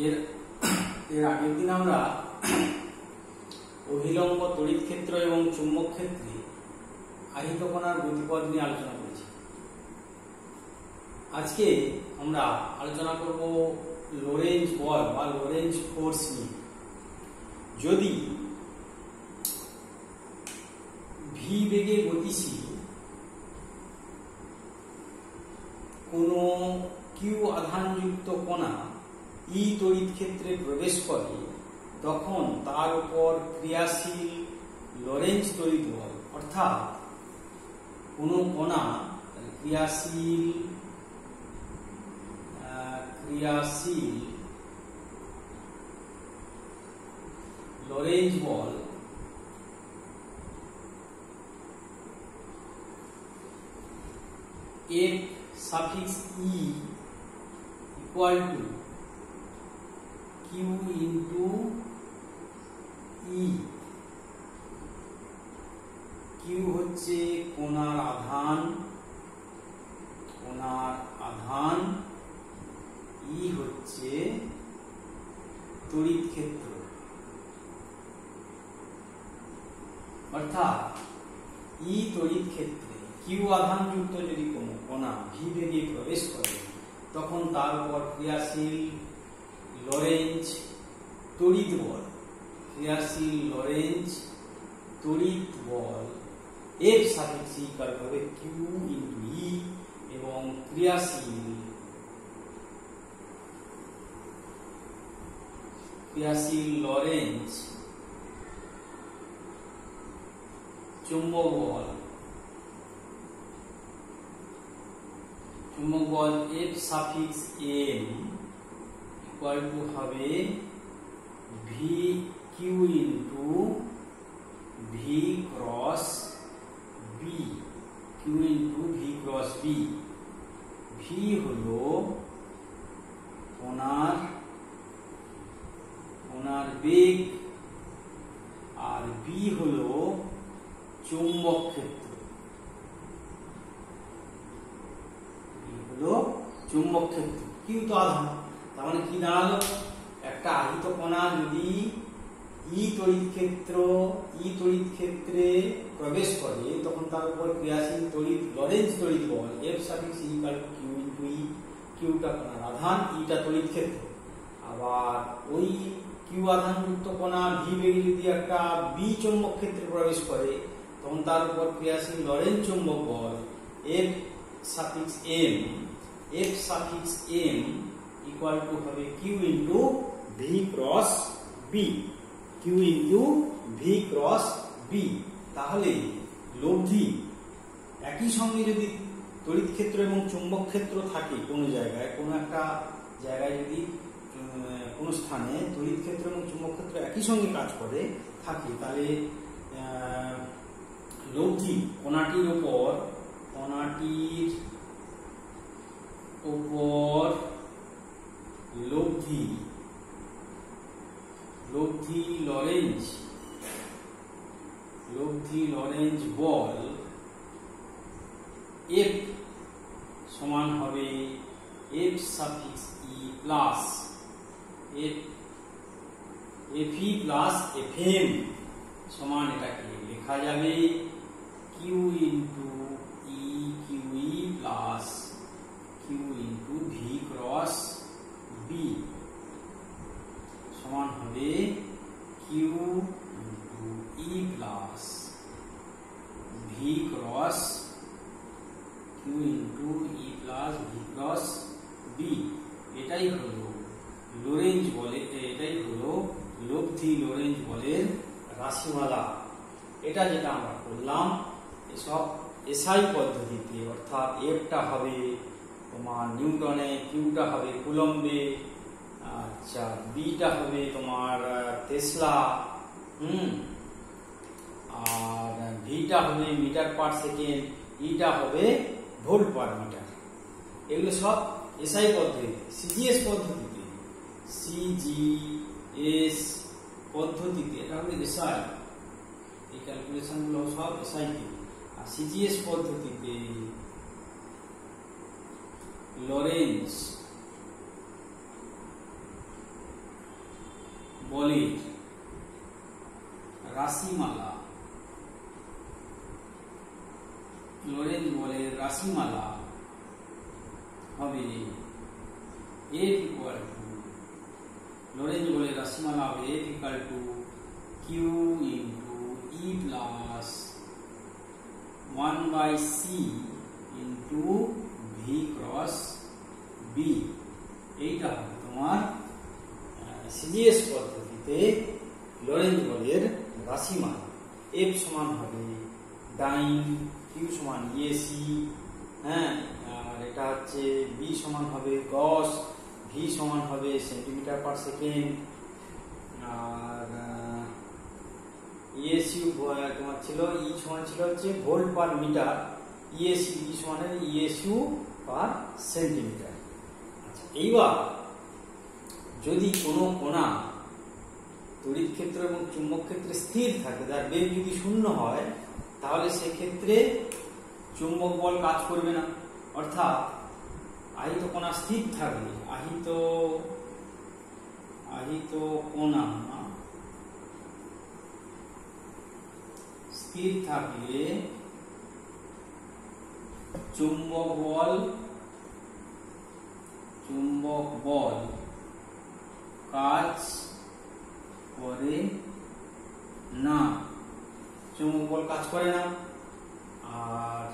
এর আগের দিন আমরা অভিলম্ব তড়িৎ ক্ষেত্র এবং চুম্বক ক্ষেত্রে আহিত কণার গতিপথ নিয়ে আলোচনা করেছি। আজকে আমরা আলোচনা করব লোরেঞ্জ বল বা লোরেঞ্জ ফোর্স নিয়ে। যদি ভি বেগে গতিশীল কোনো কিউ আধানযুক্ত কণা ই তড়িৎ ক্ষেত্রে প্রবেশ করে, তখন তার উপর ক্রিয়াশীল লোরেঞ্জ তড়িৎ বল, অর্থাৎ কোনো কণা ক্রিয়াশীল লোরেঞ্জ বল F suffix E equal to Q into E। Q হচ্ছে কণার আধান, E হচ্ছে তড়িৎ ক্ষেত্র। অর্থাৎ E তড়িৎ ক্ষেত্রে কিউ আধানযুক্ত যদি কোনো কণা ভি বেগে প্রবেশ করে, তখন তার উপর ক্রিয়াশীল লোরেঞ্জ তড়িৎ বল এফ সাফিক্স ইকুয়াল হবে কিউ ইন্টু ই, এবং ক্রিয়াশীল লোরেঞ্জ চুম্বক বল F suffix M equal to হবে V Q into V cross B. V হলো কণার বেগ, আর বি হলো চুম্বক ক্ষেত্র। কিউ তো আধান, তার মানে কি দাঁড়ালো? একটা আহিত কণা যদি ই তড়িৎ ক্ষেত্রে প্রবেশ করে, তখন তার উপর ক্রিয়াশীল লোরেঞ্জ তড়িৎ বল F suffix equal to Q into E. কিউটা কণার আধান, ইটা তড়িৎ ক্ষেত্র। আবার ওই কিউ আধানযুক্ত কণা ভি বেগে যদি একটা বি চুম্বক ক্ষেত্রে প্রবেশ করে, তখন তার উপর ক্রিয়াশীল লোরেঞ্জ চুম্বক বল F suffix M equal to হবে Q into V cross B. তাহলে লব্ধি একই সঙ্গে যদি তড়িৎ ক্ষেত্র এবং চুম্বক ক্ষেত্র থাকে কোনো জায়গায়, কোনো একটা জায়গায় যদি কোনো স্থানে তড়িৎ ক্ষেত্র এবং চুম্বক ক্ষেত্র একই সঙ্গে কাজ করে থাকে, তাহলে লব্ধি কণাটির উপর লব্ধি লোরেঞ্জ বল এফ সমান হবে F suffix E plus F E plus F M সমান, এটাকে লেখা যাবে Q into E Q E plus Q into V cross B সমান হবে Q into E plus V cross B. এটাই হলো লব্ধি লোরেঞ্জ বলের রাশিমালা। এটা যেটা আমরা করলাম এসব এসআই পদ্ধতিতে, অর্থাৎ এফটা হবে তোমার নিউটনে, কিউটা হবে কুলম্বে, আচ্ছা বিটা হবে তোমার টেসলা, আর ভিটা হবে মিটার পার সেকেন্ড, ইটা হবে ভোল্ট পার মিটার। এগুলো সব এসআই পদ্ধতিতে। সিজিএস পদ্ধতিতে এটা হবে এসআই, এই ক্যালকুলেশন গুলো সব এসআই তে। আর সিজিএস পদ্ধতিতে লোরেঞ্জ বলের রাশিমালা, লরেঞ্জ বলের রাশিমালা হবে F equal to, লরেঞ্জ বলের রাশিমালা হবে F equal to Q into E plus 1 by C into V cross B। এইটা হবে তোমার সিজিএস পদ্ধতিতে লরেঞ্জ বলের রাশিমালা। F সমান হবে ডাইন, Q সমান EAC, হ্যাঁ, আর এটা হচ্ছে B সমান হবে গস, V সমান হবে সেন্টিমিটার পার সেকেন্ড, আর EAC তোমার ছিল E সমান ছিল হচ্ছে volt per metre, EAC B সমান ESU পার সেন্টিমিটার। আচ্ছা, এইবার যদি কোনো কণা তড়িৎ ক্ষেত্র এবং চুম্বক ক্ষেত্রে স্থির থাকে, তার বেগ যদি শূন্য হয়, তাহলে সেক্ষেত্রে চুম্বক বল কাজ করবে না। অর্থাৎ আহিত কণা স্থির থাকলে, আহিত কণা স্থির থাকলে চুম্বক বল কাজ করে না, চুম্বক বল কাজ করে না, আর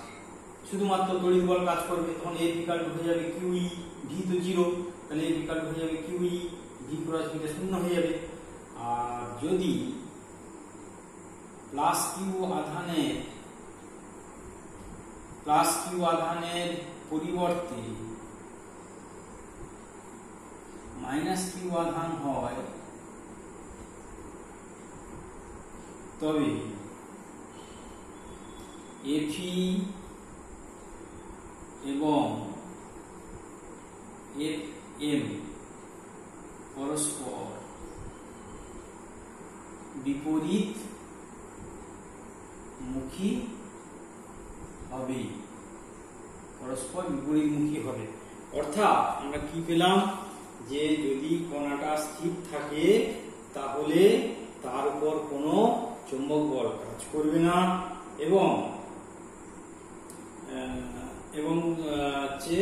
শুধুমাত্র তড়িৎ বল কাজ করবে। তখন F equal to হয়ে যাবে QE, V তো 0, তাহলে F equal to হয়ে যাবে QE, V ক্রস B টা শূন্য হয়ে যাবে। আর যদি প্লাস কিউ আধানের পরিবর্তে মাইনাস কিউ আধান হয়, তবে Fe এবং Fm পরস্পর বিপরীত মুখী হবে, অর্থাৎ আমরা কি পেলাম, যে যদি কণাটা স্থির থাকে তাহলে তার উপর কোনো চুম্বক বল কাজ করবে না, এবং হচ্ছে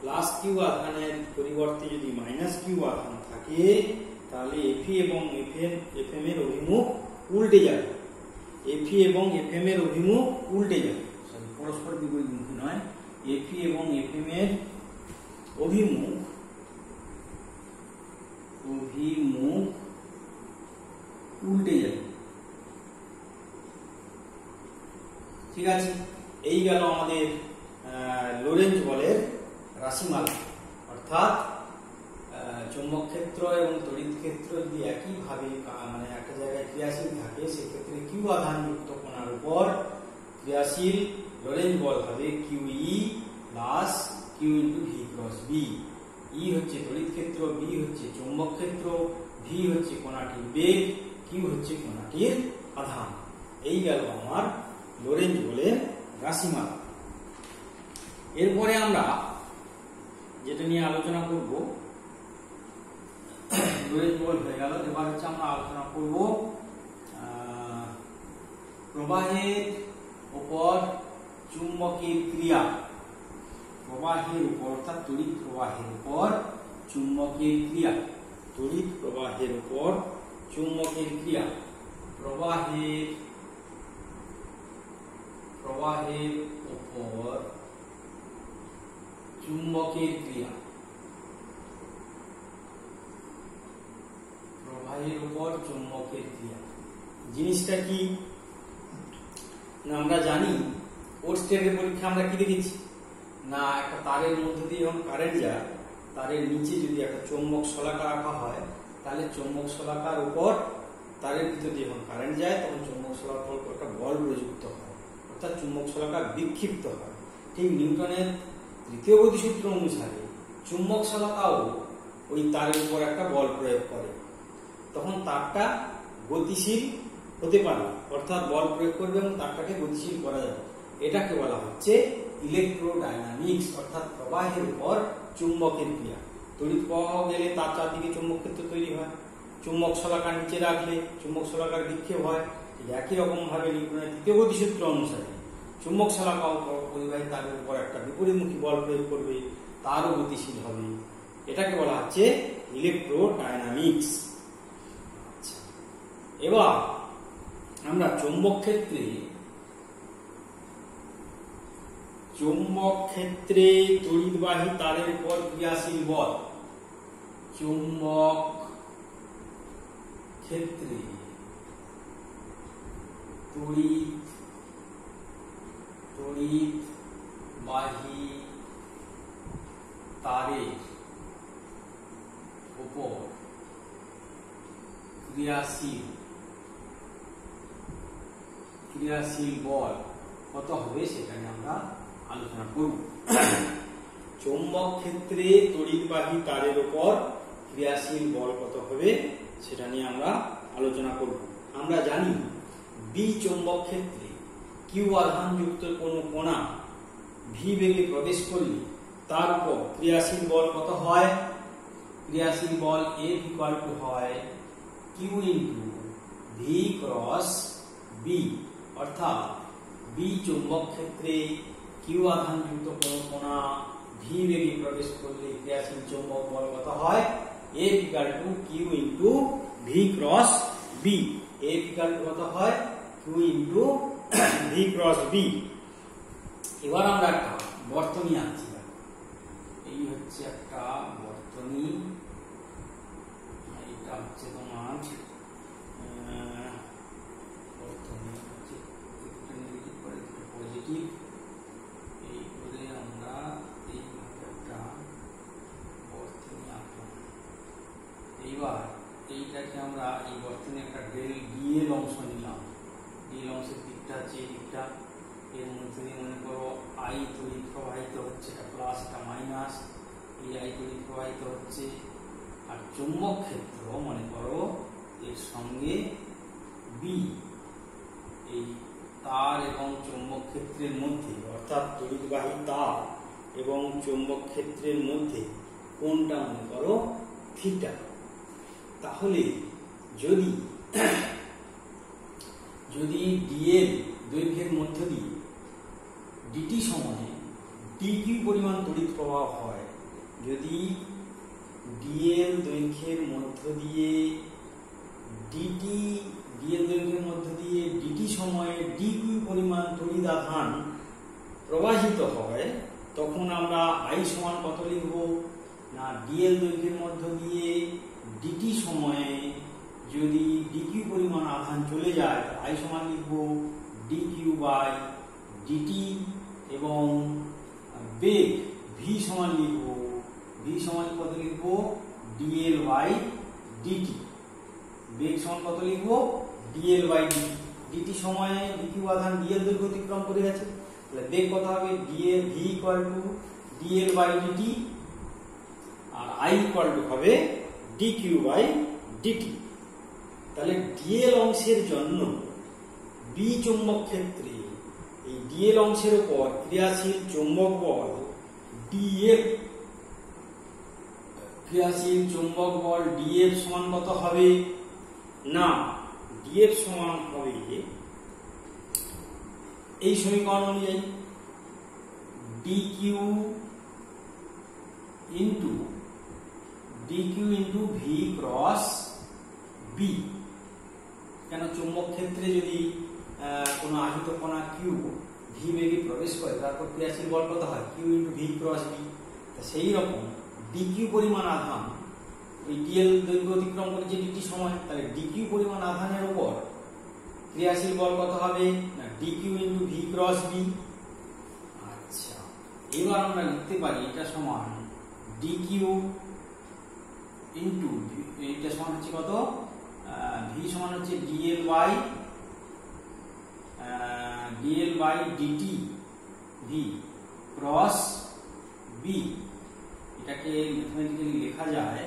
প্লাস কিউ আধানের পরিবর্তে যদি মাইনাস কিউ আধান থাকে, তাহলে Fe এবং Fm এর অভিমুখ উল্টে যাবে, পরস্পর বিপরীতমুখী নয়, Fe এবং Fm এর অভিমুখ উল্টে যাবে। ঠিক আছে, এই গেল আমাদের লরেঞ্জ বলের রাশিমালা। অর্থাৎ চৌম্বক ক্ষেত্র এবং তড়িৎ ক্ষেত্র যদি একইভাবে মানে একটা জায়গায় ক্রিয়াশীল থাকে, সেক্ষেত্রে কিউ আধানযুক্ত কণার উপর ক্রিয়াশীল লরেঞ্জ বল হবে QE plus Q into V cross B। E হচ্ছে তড়িৎ ক্ষেত্র, B হচ্ছে চৌম্বক ক্ষেত্র, V হচ্ছে কণাটির বেগ, Q হচ্ছে কণাটির আধান। এই গেল আমার লরেঞ্জ বলের রাশিমালা। এরপরে আমরা যেটা নিয়ে আলোচনা করব, লরেঞ্জ বল হয়ে গেল, এবার হচ্ছে আমরা আলোচনা করব প্রবাহের উপর চুম্বকের ক্রিয়া। প্রবাহের উপর, অর্থাৎ তড়িৎ প্রবাহের উপর চুম্বকের ক্রিয়া। তড়িৎ প্রবাহের উপর চুম্বকের ক্রিয়া। প্রবাহের উপর চুম্বকের ক্রিয়া। প্রবাহের উপর চুম্বকের ক্রিয়া জিনিসটা কি না, আমরা জানি কোর্স টেনের পরীক্ষা আমরা কি দেখেছি না, একটা তারের মধ্যে দিয়ে যখন কারেন্ট যায়, তারের নিচে যদি একটা চৌম্বক শলাকা রাখা হয়, তাহলে চৌম্বক শলাকার উপর তারের ভিতর দিয়ে যখন কারেন্ট যায়, তখন চৌম্বক শলাকার উপর একটা বল প্রযুক্ত হয়, অর্থাৎ চুম্বক শলাকা বিক্ষিপ্ত হয়। ঠিক নিউটনের তৃতীয় গতিসূত্র অনুসারে চুম্বক শলাকাও ওই তারের উপর একটা বল প্রয়োগ করে, তখন তারটা গতিশীল হতে পারে, অর্থাৎ বল প্রয়োগ করবে এবং তারটাকে গতিশীল করা যাবে। এটাকে বলা হচ্ছে ইলেকট্রোডাইনামিক্স, অর্থাৎ প্রবাহের উপর চুম্বকের ক্রিয়া। তড়িৎ প্রবাহ গেলে তার চারদিকে চুম্বক ক্ষেত্র তৈরি হয়, চুম্বক শলাকা নিচে রাখলে চুম্বক শলাকার বিক্ষেপ হয়। একই রকম ভাবে নিউটনের তৃতীয় গতিসূত্র অনুসারে চুম্বক শলাকাও পরিবাহী তারের উপর একটা বিপরীতমুখী বল প্রয়োগ করবে, তারও গতিশীল হবে। এটাকে বলা হচ্ছে ইলেকট্রোডায়নামিক্স। এবার আমরা চৌম্বক ক্ষেত্রে তড়িৎবাহী তারের উপর ক্রিয়াশীল বল, চৌম্বক ক্ষেত্রে তড়িৎবাহী তারের উপর ক্রিয়াশীল বল কত হবে সেটা নিয়ে আমরা আলোচনা করব। চৌম্বক ক্ষেত্রে তড়িৎবাহী তারের উপর ক্রিয়াশীল বল কত হবে সেটা নিয়ে আমরা আলোচনা করব। আমরা জানি বি চৌম্বক ক্ষেত্রে কিউ আধানযুক্ত কোনো কণা ভি বেগে প্রবেশ করলে তার উপর ক্রিয়াশীল বল কত হয়? ক্রিয়াশীল বল F ইকুয়াল টু হয় Q into V cross B, অর্থাৎ বি চৌম্বক ক্ষেত্রে কিউ আধানযুক্ত কোনো কণা ভি বেগে প্রবেশ করলে ক্রিয়াশীল চৌম্বক বল কত হয়? F equal to Q into V cross B. F equal to কত হয়? Q into V cross B. এবার আমরা একটা বর্তনী আনছি। এই হচ্ছে একটা বর্তনী, এটা হচ্ছে তোমার বর্তনী হচ্ছে পজিটিভ। এই করে আমরা এইভাবে একটা বর্তনী আঁকলাম। এইবার এইটাকে আমরা এই বর্তনী একটা ডিএল অংশ নিলাম। ডিএল অংশের দিকটা হচ্ছে এই দিকটা, এর মধ্যে দিয়ে মনে করো আই তড়িৎ প্রবাহিত হচ্ছে, এটা প্লাস এটা মাইনাস, এই আই তড়িৎ প্রবাহিত হচ্ছে। আর চুম্বক ক্ষেত্র মনে করো এর সঙ্গে বি, এই তার এবং চুম্বক ক্ষেত্রের মধ্যে, অর্থাৎ তড়িৎবাহী তার এবং চুম্বক ক্ষেত্রের মধ্যে কোনটা মনে করো থিটা। তাহলে যদি ডিএল দৈর্ঘ্যের মধ্য দিয়ে ডিটি সময়ে ডিকিউ পরিমাণ তড়িৎ প্রবাহ হয়, যদি ডিএল দৈর্ঘ্যের মধ্য দিয়ে ডিটি সময়ে ডিকিউ পরিমাণ তড়িৎ আধান প্রবাহিত হয়, তখন আমরা আই সমান কত লিখব না, ডিএল দৈর্ঘ্যের মধ্য দিয়ে ডিটি সময়ে যদি ডিকিউ পরিমাণ আধান চলে যায় আই সমান লিখব ডিকিউ বাই ডিটি, এবং বেগ ভি সমান লিখব কত লিখব ডিএল বাই ডিটি। বেগ সমান কত লিখব ডিএল বাই ডিটি। ডিটি সময়ে ডিকিউ আধান ডিএল দৈর্ঘ্য অতিক্রম করে গেছে, তাহলে বেগ কত হবে DL V equal to DL by DT, আর আই ইকুয়াল টু হবে ডিকিউ বাই ডিটি। তাহলে ডিএল অংশের জন্য বি চৌম্বক ক্ষেত্রে এই ডিএল অংশের উপর ক্রিয়াশীল চৌম্বক বল ডিএফ, ক্রিয়াশীল চৌম্বক বল ডিএফ সমান কত হবে না, ডিএফ সমান হবে এই সমীকরণ অনুযায়ী DQ into V cross B. কেন চৌম্বক ক্ষেত্রে যদি কোনো আহিত কণা কিউ ভি বেগে প্রবেশ করে তারপর ক্রিয়াশীল বল কত হয় Q into V cross B. সেই রকম ডিকিউ পরিমাণ আধান ওই ডিএল দৈর্ঘ্য অতিক্রম করেছে ডিটি সময়, তাহলে ডিকিউ পরিমাণ আধানের উপর ক্রিয়াশীল বল কত হবে না DQ into V cross B. আচ্ছা, এবার আমরা লিখতে পারি এটা সমান ডিকিউ ইন্টু এটা সমান হচ্ছে কত, ভি সমান হচ্ছে DL by DT V cross B. এটাকে ম্যাথমেটিক্যালি লেখা যায়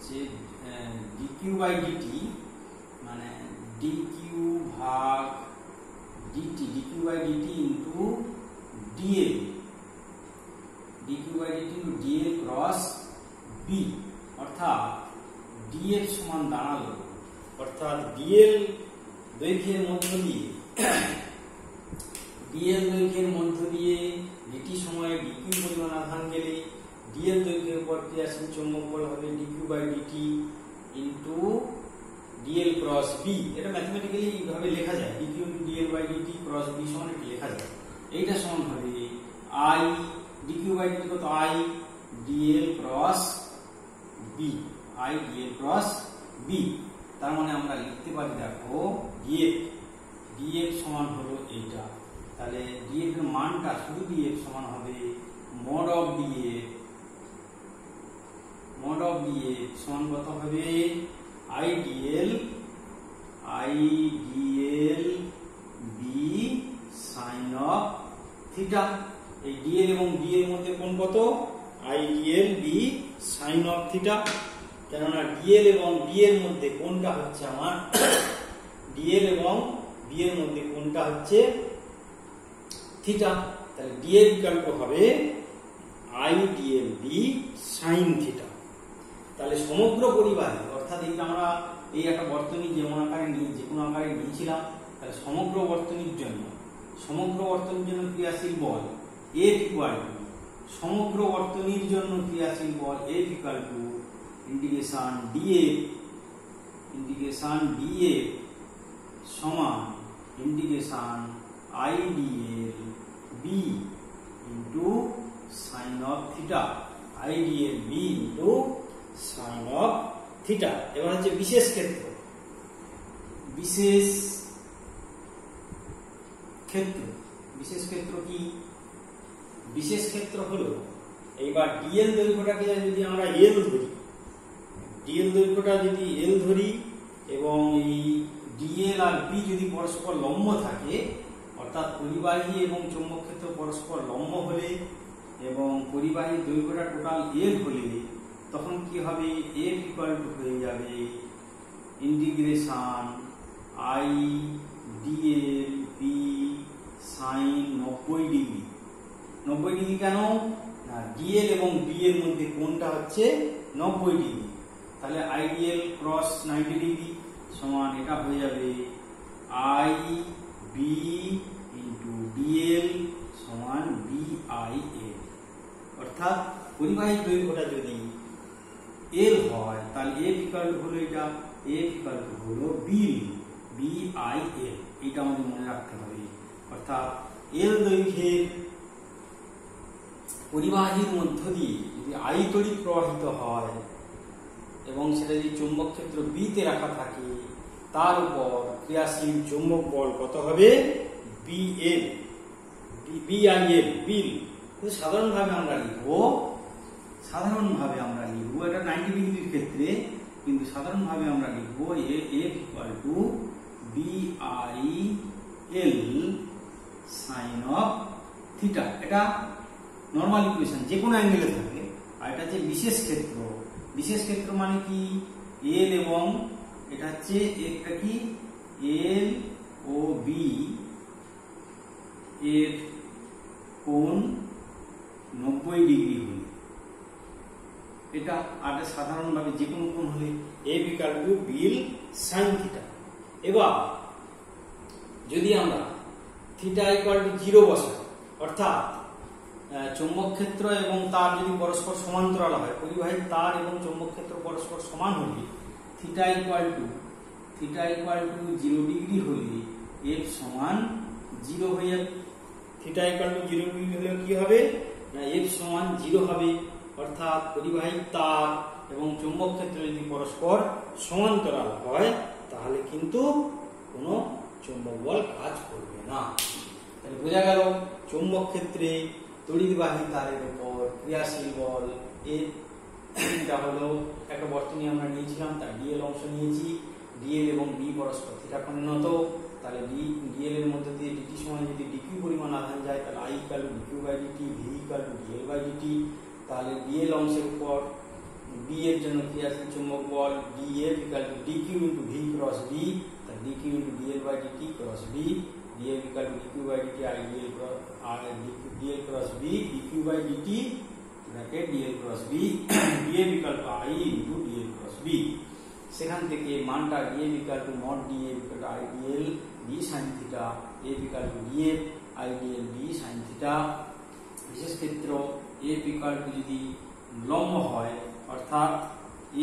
যে ডিকিউ বাই ডিটি মানে ডিকিউ ভাগ ডিটি, DQ by DT into DL, DQ by DT into DL cross B. অর্থাৎ ডিএফ সমান দাঁড়ালো, অর্থাৎ ডিএল দৈর্ঘ্যের মধ্য দিয়ে ডিটি সময়ে ডিকিউ পরিমাণ আধান গেলে ডিএল দৈর্ঘ্যের উপর ক্রিয়াশীল চৌম্বক বল হবে DQ by DT into DL cross B. এটা ম্যাথমেটিক্যালি এইভাবে লেখা যায়, DQ into DL by DT cross B সমান এটা লেখা যায়। এইটা সমান হবে আই ডিকিউ বাই ডিটি কত I DL cross B, I DL cross B. তার মানে আমরা লিখতে পারি দেখো ডিএফ সমান হলো এইটা, তাহলে ডিএফ এর মানটা শুধু ডিএফ সমান হবে মড অফ ডিএফ সমান কত হবে IDL B sine of theta. এই ডিএল এবং বি এর মধ্যে কোণ কত IDL B sine of theta, কেননা ডিএল এবং বি এর মধ্যে কোণটা হচ্ছে আমার ডিএল এবং বি এর মধ্যে কোণটা হচ্ছে থিটা, তাহলে ডিএল বিকল্প হবে আইডিএল বি সাইন থিটা। তাহলে সমগ্র পরিবাহী অর্থাৎ এই আমরা এই একটা বর্তনী যেমন আকারে যে কোনো আকারে নিয়েছিলাম, তাহলে সমগ্র বর্তনীর জন্য ক্রিয়াশীল বল F ইকুয়াল টু সমগ্র বর্তনীর জন্য ক্রিয়াশীল বল F equal to integration D F সমান integration I D L B into sine of theta, I D L B into sine of theta. এবার হচ্ছে বিশেষ ক্ষেত্র কি? বিশেষ ক্ষেত্র হলো এইবার ডিএল দৈর্ঘ্যটাকে যদি আমরা এল ধরি, এবং এই ডিএল আর বি যদি পরস্পর লম্ব থাকে, অর্থাৎ পরিবাহী এবং চৌম্বক ক্ষেত্র পরস্পর লম্ব হলে এবং পরিবাহীর দৈর্ঘ্যটা টোটাল এল হলে তখন কি হবে এফ ইকুয়াল টু হয়ে যাবে integration I DL B sine 90 degree. 90 degree কেন না ডিএল এবং বি এর মধ্যে কোণটা হচ্ছে 90 ডিগ্রি, তাহলে আইডিএল ক্রস 90 ডিগ্রি সমান এটা হয়ে যাবে আই বি ইন্টু ডিএল সমান বি আই এল। অর্থাৎ পরিবাহীর দৈর্ঘ্যটা যদি এল হয় তাহলে এফ ইকুয়াল টু হলো এটা, এফ ইকুয়াল টু হলো বি আই এল। এটা আমাদের মনে রাখতে হবে। অর্থাৎ এল দৈর্ঘ্যের পরিবাহীর মধ্য দিয়ে যদি আই তড়িৎ প্রবাহিত হয় এবং সেটা যদি চৌম্বক ক্ষেত্র বি তে রাখা থাকে, তার উপর ক্রিয়াশীল চৌম্বক বল কত হবে বিআইএল বিল। সাধারণভাবে আমরা লিখবো এটা 90 ডিগ্রির ক্ষেত্রে, কিন্তু সাধারণভাবে আমরা লিখবো F equal to B I L sine of theta. এটা নরমাল ইকুয়েশন, যে কোনো অ্যাঙ্গেলে থাকে। আর এটা হচ্ছে বিশেষ ক্ষেত্র মানে কি এল এবং এটা হচ্ছে একটা কি এল ও বি এর কোণ 90 ডিগ্রি হলে এটা, আর সাধারণভাবে যে কোনো কোণ হলে এফ ইকুয়াল টু বিল সাইন থিটা। এবার যদি আমরা থিটা ইকুয়াল টু 0 বসাই, অর্থাৎ চৌম্বক ক্ষেত্র এবং তার যদি পরস্পর সমান্তরাল হয়, পরিবাহীর তার এবং চৌম্বক ক্ষেত্র পরস্পর সমান হলে থিটা ইকুয়াল টু 0 ডিগ্রি হলে এফ সমান 0 হয়ে যাবে। থিটা ইকুয়াল টু 0 ডিগ্রি হলে কি হবে না এফ সমান 0 হবে। অর্থাৎ পরিবাহীর তার এবং চৌম্বক ক্ষেত্র যদি পরস্পর সমান্তরাল হয় তাহলে কিন্তু কোনো চৌম্বক বল কাজ করবে না। তাহলে বোঝা গেল চৌম্বক ক্ষেত্রে তড়িৎবাহী তারের উপর ক্রিয়াশীল বল এটা হলো একটা বর্তনী আমরা নিয়েছিলাম, তার ডিএল অংশ নিয়েছি। ডিএল এবং বি পরস্পর থিটা কোণে নত, তাহলে ডিএল এর মধ্যে দিয়ে ডিটি সময় যদি ডিকিউ পরিমাণ আধান যায় তাহলে I equal to dq by DT, V equal to DL by DT. তাহলে ডিএল অংশের উপর বি এর জন্য ক্রিয়াশীল চৌম্বক বল df equal to dq into V cross B, তাহলে dq into DL by DT cross B, df equal to dq by dt I DL cross B dq by dt bracket dl cross B, df equal to I into DL cross B. সেখান থেকে মানটা DF equal to mod DF equal to IDL B sine theta, F equal to DF IDL B sine theta. বিশেষ ক্ষেত্র F equal two যদি লম্ব হয় অর্থাৎ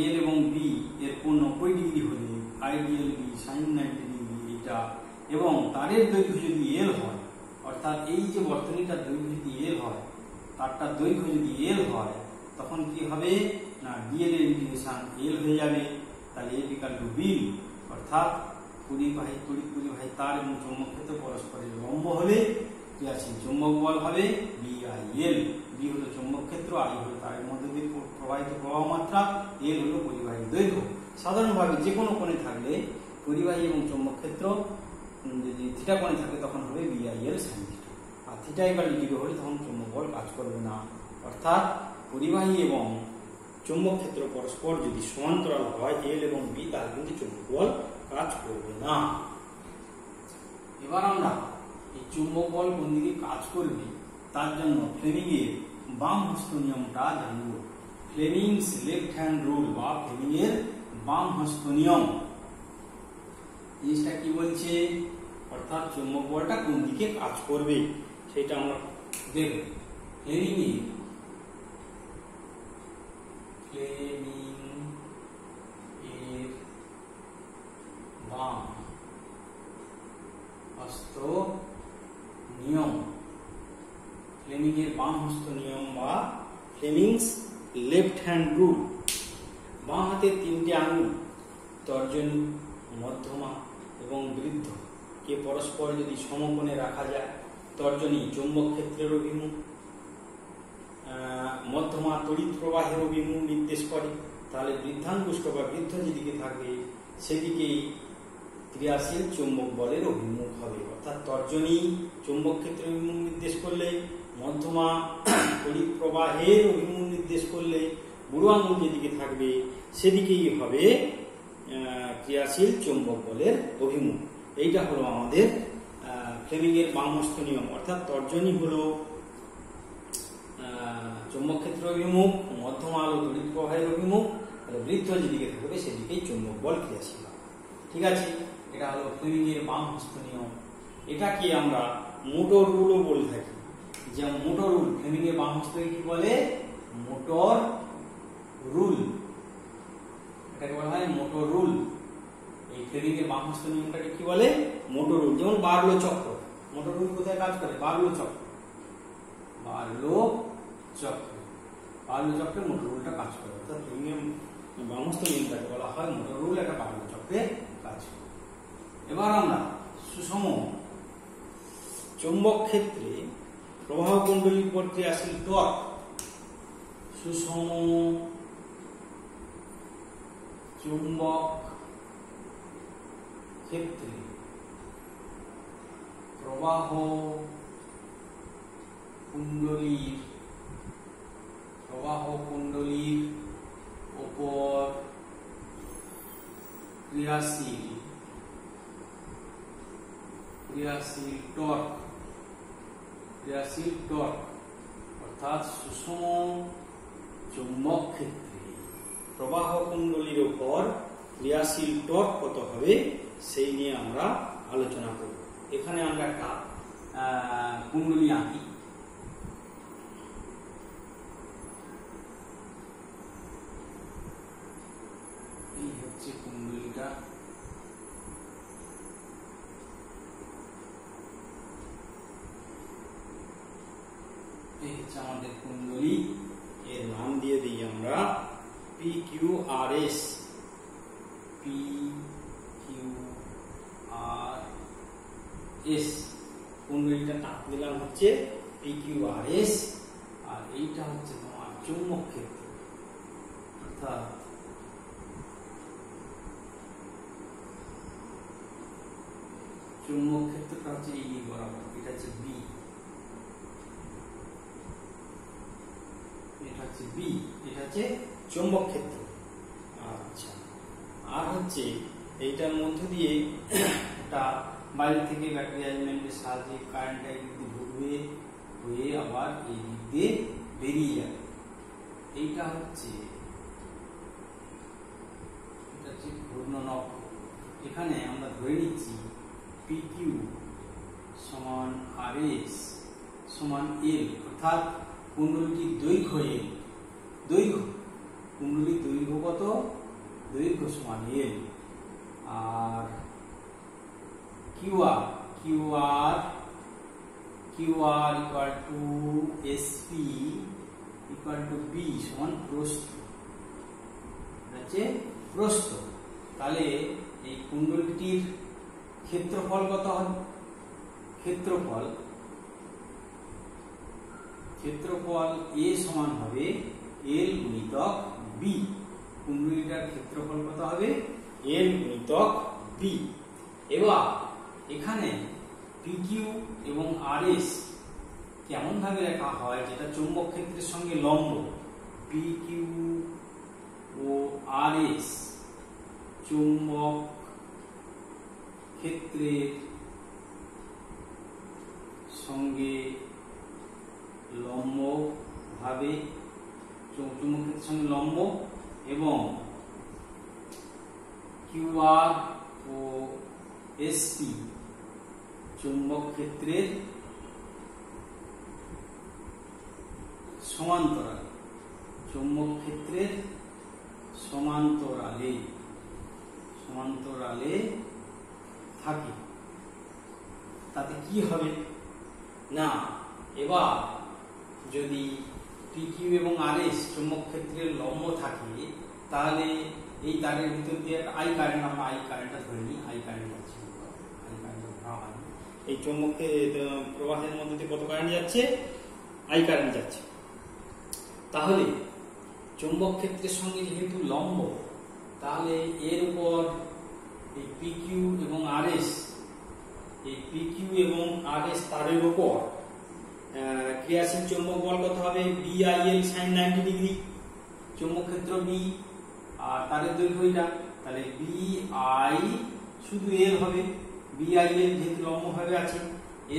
এল এবং বি এর কোণ 90 ডিগ্রি হলে আইডিএল বি সাইন 90 ডিগ্রি এটা, এবং তারের দৈর্ঘ্য যদি এল হয় অর্থাৎ এই যে বর্তনীটার দৈর্ঘ্য যদি এল হয়, তারটার দৈর্ঘ্য যদি এল হয়, তখন কি হবে না ডিএল এর ইন্টিগ্রেশন এল হয়ে যাবে। তাহলে এফ ইকুয়াল টু বি অর্থাৎ তড়িৎ পরিবাহী তার এবং চৌম্বক ক্ষেত্র পরস্পরের লম্ব হলে ক্রিয়াশীল চৌম্বক বল হবে বিআইএল। বি হলো চৌম্বক ক্ষেত্র, আই হলো তারের মধ্যে দিয়ে প্রবাহিত প্রবাহ মাত্রা, এল হলো পরিবাহী দৈর্ঘ্য। সাধারণভাবে যে কোনো কোণে থাকলে পরিবাহী এবং চৌম্বক ক্ষেত্র যদি থিটা কোণে থাকে তখন হবে বিআইএল সাইন থিটা, আর থিটা ইকুয়াল টু 0 হলে তখন চৌম্বক বল কাজ করবে না। অর্থাৎ পরিবাহী এবং চৌম্বক ক্ষেত্র পরস্পর যদি সমান্তরাল হয় এল এবং বি, তাহলে কিন্তু চৌম্বক বল কাজ করবে না। এবার আমরা এই চৌম্বক বল কোন দিকে কাজ করবে তার জন্য ফ্লেমিং এর বাম হস্ত নিয়মটা জানব। ফ্লেমিংস লেফট হ্যান্ড রুল বা ফ্লেমিং এর বাম হস্ত নিয়ম, জিনিসটা কি বলছে অর্থাৎ চৌম্বক বলটা কোন দিকে কাজ করবে সেটা আমরা দেখব। ফ্লেমিং এর বাম হস্ত নিয়ম, ফ্লেমিং এর বাম হস্ত নিয়ম বা ফ্লেমিংস লেফট হ্যান্ড রুল। বাম হাতের 3টে আঙুল তর্জনী, মধ্যমা এবং বৃদ্ধ কে পরস্পর যদি সমকোণে রাখা যায়, তর্জনী চৌম্বক ক্ষেত্রের অভিমুখ, মধ্যমা তড়িৎ প্রবাহের অভিমুখ নির্দেশ করে, তাহলে বৃদ্ধাঙ্গুষ্ঠ বা বৃদ্ধ যেদিকে থাকবে সেদিকেই ক্রিয়াশীল চৌম্বক বলের অভিমুখ হবে। অর্থাৎ তর্জনী চৌম্বক ক্ষেত্রের অভিমুখ নির্দেশ করলে, মধ্যমা তড়িৎ প্রবাহের অভিমুখ নির্দেশ করলে, বুড়ো আঙুল যেদিকে থাকবে সেদিকেই হবে ক্রিয়াশীল চৌম্বক বলের অভিমুখ। এইটা হলো আমাদের ফ্লেমিং এর বাম হস্ত নিয়ম। অর্থাৎ তর্জনী হলো চৌম্বক ক্ষেত্র অভিমুখ, মধ্যমা হলো তড়িৎ প্রবাহের অভিমুখ, তাহলে বৃদ্ধ যেদিকে থাকবে সেদিকেই চৌম্বক বল ক্রিয়াশীল। ঠিক আছে, এটা হলো ফ্লেমিং এর বাম হস্ত নিয়ম। এটাকে আমরা মোটর রুলও বলে থাকি। যেমন মোটর রুল, ফ্লেমিং এর বাম হস্তকে কি বলে মোটর রুল, এটাকে বলা হয় মোটর রুল। এই ফ্লেমিং এর বাম হস্ত নিয়মটাকে কি বলে মোটর রুল। যেমন বার্লো চক্র, মোটর রুল কোথায় কাজ করে বার্লো চক্র, বার্লো চক্রে মোটর রুলটা কাজ করে। অর্থাৎ ফ্লেমিং এর বাম হস্ত নিয়মটাকে বলা হয় মোটর রুল, এটা বার্লো চক্রে কাজ করে। এবার আমরা সুষম চৌম্বক ক্ষেত্রে প্রবাহ কুণ্ডলীর উপর ক্রিয়াশীল টর্ক, সুষম চুম্বক ক্ষেত্রে প্রবাহ কুণ্ডলীর উপর ক্রিয়াশীল টর্ক অর্থাৎ সুষম চৌম্বক ক্ষেত্রে প্রবাহ কুণ্ডলীর উপর ক্রিয়াশীল টর্ক কত হবে সেই নিয়ে আমরা আলোচনা করব। এখানে আমরা একটা কুণ্ডলী আঁকি। এই হচ্ছে কুণ্ডলীটা, এই হচ্ছে আমাদের কুণ্ডলী। এর নাম দিয়ে দিই আমরা PQRS। কুণ্ডলীটা নাম দিলাম হচ্ছে PQRS, আর এইটা হচ্ছে তোমার চৌম্বক ক্ষেত্র। অর্থাৎ চৌম্বক ক্ষেত্রটা হচ্ছে এই বরাবর, এটা হচ্ছে B, এটা হচ্ছে B, এটা হচ্ছে চৌম্বক ক্ষেত্র। আচ্ছা, আর হচ্ছে এইটার মধ্য দিয়ে একটা বাইরে থেকে ব্যাটারি এলিমেন্টের সাহায্যে কারেন্টটা এই দিক দিয়ে ঢুকবে, হয়ে আবার এই দিক দিয়ে বেরিয়ে যাবে। এইটা হচ্ছে ঘূর্ণন অক্ষ। এখানে আমরা ধরে নিচ্ছি PQ সমান RS সমান L, অর্থাৎ কুণ্ডলীটির দৈর্ঘ্য L, দৈর্ঘ্য কুণ্ডলীর দৈর্ঘ্য কত? দৈর্ঘ্য সমান L। R QR equal to SP equal to B সমান প্রস্থ, হচ্ছে প্রস্থ। তাহলে এই কুণ্ডলীটির ক্ষেত্রফল কত হবে? ক্ষেত্রফল A সমান হবে L গুণিতক B। কুণ্ডলীটার ক্ষেত্রফল কত হবে? L গুণিতক B। এবার এখানে PQ এবং RS কেমন ভাবে লেখা হয়, যেটা চৌম্বক ক্ষেত্রের সঙ্গে লম্ব। PQ ও RS চৌম্বক ক্ষেত্রের সঙ্গে লম্ব ভাবে, চৌম্বক ক্ষেত্রের সঙ্গে লম্ব, এবং QR ও SP চৌম্বক ক্ষেত্রের সমান্তরাল, চৌম্বক ক্ষেত্রের সমান্তরালে থাকে। তাতে কি হবে না, এবার যদি PQ এবং RS চৌম্বক ক্ষেত্রের লম্ব থাকে, তাহলে এই তারের ভিতর দিয়ে একটা I কারেন্ট, আমরা I কারেন্টটা ধরে নিই, I কারেন্ট যাচ্ছে, এই চৌম্বকের প্রবাহের মধ্যে দিয়ে কত কারেন্ট যাচ্ছে? I কারেন্ট যাচ্ছে। তাহলে চৌম্বক ক্ষেত্রের সঙ্গে যেহেতু লম্ব, তাহলে এর উপর এই PQ এবং RS, এই PQ এবং RS তারের উপর ক্রিয়াশীল চৌম্বক বল কত হবে? BIL sin 90 degree. চৌম্বক ক্ষেত্র B আর তারের দৈর্ঘ্য এটা, তাহলে BI শুধু L হবে, BIL যেহেতু লম্ব ভাবে আছে।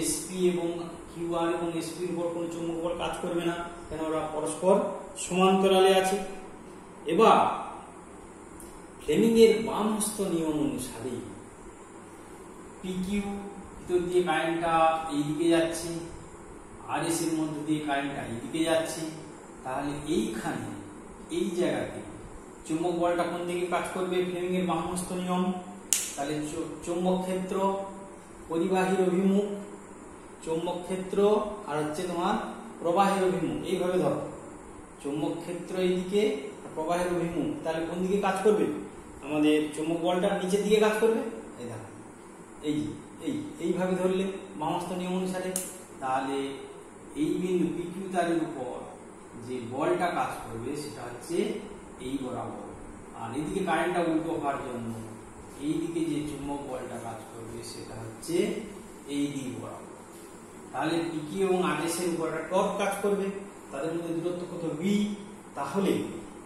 SP এবং QR এবং SP এর উপর কোনো চৌম্বক বল কাজ করবে না, কেন ওরা পরস্পর সমান্তরালে আছে। এবার ফ্লেমিং এর বাম হস্ত নিয়ম অনুসারে PQ ভিতর দিয়ে কারেন্টটা এইদিকে যাচ্ছে, RS এর মধ্যে দিয়ে কারেন্টটা এইদিকে যাচ্ছে, তাহলে এইখানে এই জায়গাতে চৌম্বক বলটা কোন দিকে কাজ করবে? ফ্লেমিং এর বাম হস্ত নিয়ম। তাহলে চৌম্বক ক্ষেত্র পরিবাহীর অভিমুখ, চৌম্বক ক্ষেত্র আর হচ্ছে তোমার প্রবাহের অভিমুখ, এইভাবে ধরো। চৌম্বক ক্ষেত্র এইদিকে, প্রবাহের অভিমুখ, তাহলে কোন দিকে কাজ করবে? আমাদের চৌম্বক বলটা নিচের দিকে কাজ করবে। এই দেখো, এইভাবে ধরলে বাম হস্ত নিয়ম অনুসারে, তাহলে এই বিন্দু PQ তারের উপর যে বলটা কাজ করবে সেটা হচ্ছে এই বরাবর, আর এইদিকে কারেন্টটা উল্টো হওয়ার জন্য এইদিকে যে চুম্বক বলটা কাজ করবে সেটা হচ্ছে এই দিক বরাবর। তাহলে PQ এবং RS এর উপর একটা টর্ক কাজ করবে, তাদের মধ্যে দূরত্ব কত? B। তাহলে